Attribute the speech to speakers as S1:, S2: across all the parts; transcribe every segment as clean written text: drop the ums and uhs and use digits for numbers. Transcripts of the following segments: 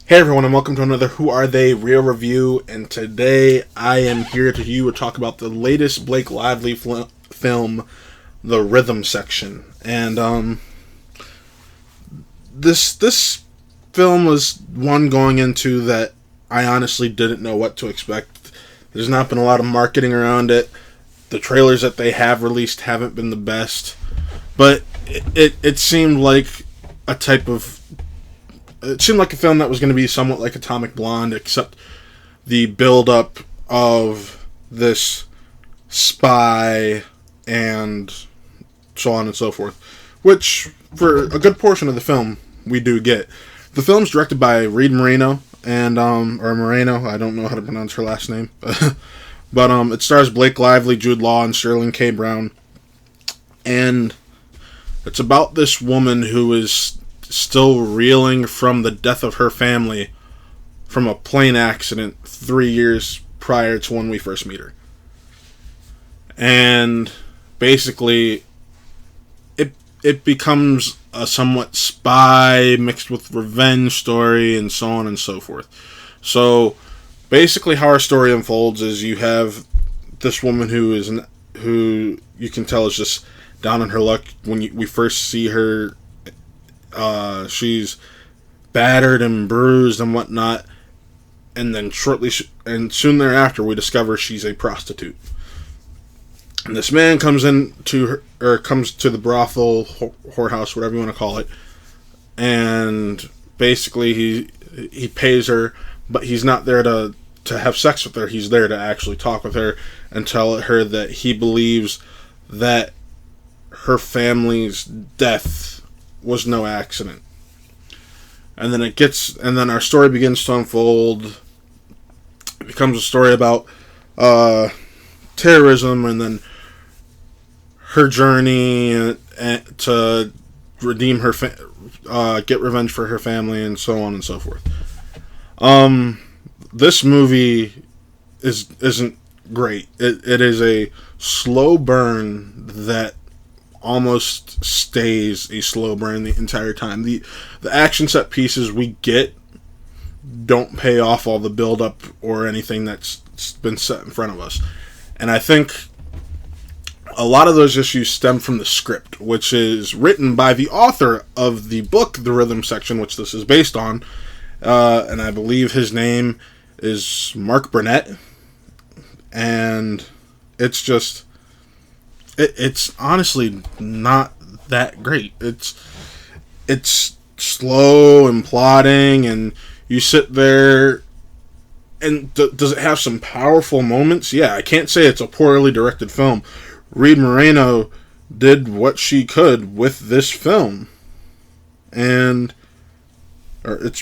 S1: Hey everyone, and welcome to another Who Are They Real Review. And today I am here to talk about the latest Blake Lively film, The Rhythm Section. And this film was one going into that I honestly didn't know what to expect. There's not been a lot of marketing around it. The trailers that they have released haven't been the best, but it seemed like a type of it seemed like a film that was going to be somewhat like Atomic Blonde, except the build-up of this spy and so on and so forth, which, for a good portion of the film, we do get. The film's directed by Reed Morano, and, or Morano, I don't know how to pronounce her last name, but it stars Blake Lively, Jude Law, and Sterling K. Brown, and it's about this woman who is still reeling from the death of her family from a plane accident 3 years prior to when we first meet her. And basically, it becomes a somewhat spy mixed with revenge story and so on and so forth. So basically how our story unfolds is you have this woman who you can tell is just down on her luck. When we first see her, she's battered and bruised and whatnot, and then soon thereafter we discover she's a prostitute. And this man comes comes to the brothel, whorehouse, whatever you want to call it, and basically he pays her, but he's not there to have sex with her. He's there to actually talk with her and tell her that he believes that her family's death was no accident. And then our story begins to unfold. It becomes a story about terrorism, and then her journey to redeem her get revenge for her family, and so on and so forth. This movie isn't great. It is a slow burn that almost stays a slow burn the entire time. The action set pieces we get don't pay off all the build up or anything that's been set in front of us. And I think a lot of those issues stem from the script, which is written by the author of the book, The Rhythm Section, which this is based on. And I believe his name is Mark Burnell. And it's just it's honestly not that great. It's slow and plodding, and you sit there, and does it have some powerful moments? Yeah, I can't say it's a poorly directed film. Reed Morano did what she could with this film, it's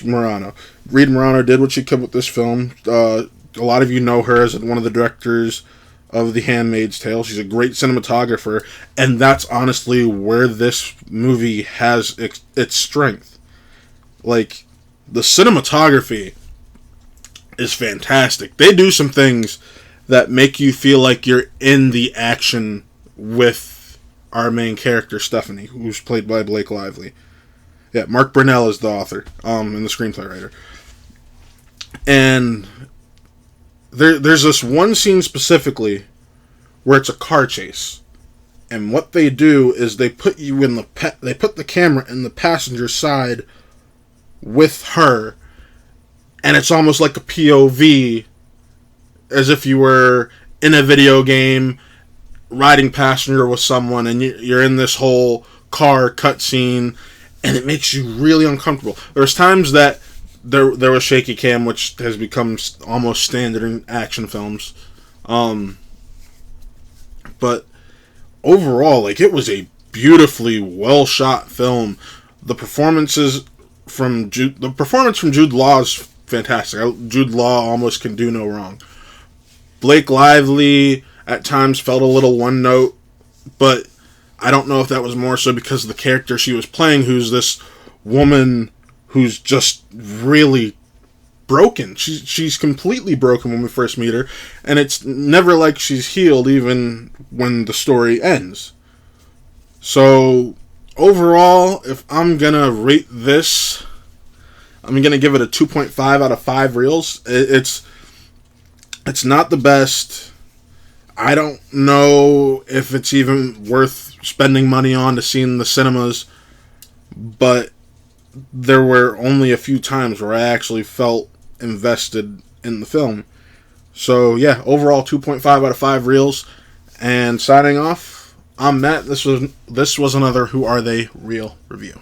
S1: Morano. Reed Morano did what she could with this film. A lot of you know her as one of the directors of The Handmaid's Tale. She's a great cinematographer, and that's honestly where this movie has its strength. Like, the cinematography is fantastic. They do some things that make you feel like you're in the action with our main character, Stephanie, who's played by Blake Lively. Yeah, Mark Burnell is the author, and the screenplay writer. And there's this one scene specifically where it's a car chase, and what they do is they put you in they put the camera in the passenger side with her, and it's almost like a POV, as if you were in a video game riding passenger with someone, and you're in this whole car cutscene, and it makes you really uncomfortable. There's times that there was shaky cam, which has become almost standard in action films. But overall, like, it was a beautifully well shot film. The performance from Jude Law is fantastic. Jude Law almost can do no wrong. Blake Lively at times felt a little one note, but I don't know if that was more so because of the character she was playing, who's this woman who's just really broken. She's completely broken when we first meet her, and it's never like she's healed even when the story ends. So overall, if I'm gonna rate this, I'm going to give it a 2.5 out of 5 reels. It's not the best. I don't know if it's even worth spending money on to see in the cinemas, but there were only a few times where I actually felt invested in the film. So yeah, overall 2.5 out of 5 reels. And signing off, I'm Matt. This was another Who Are They Reel review.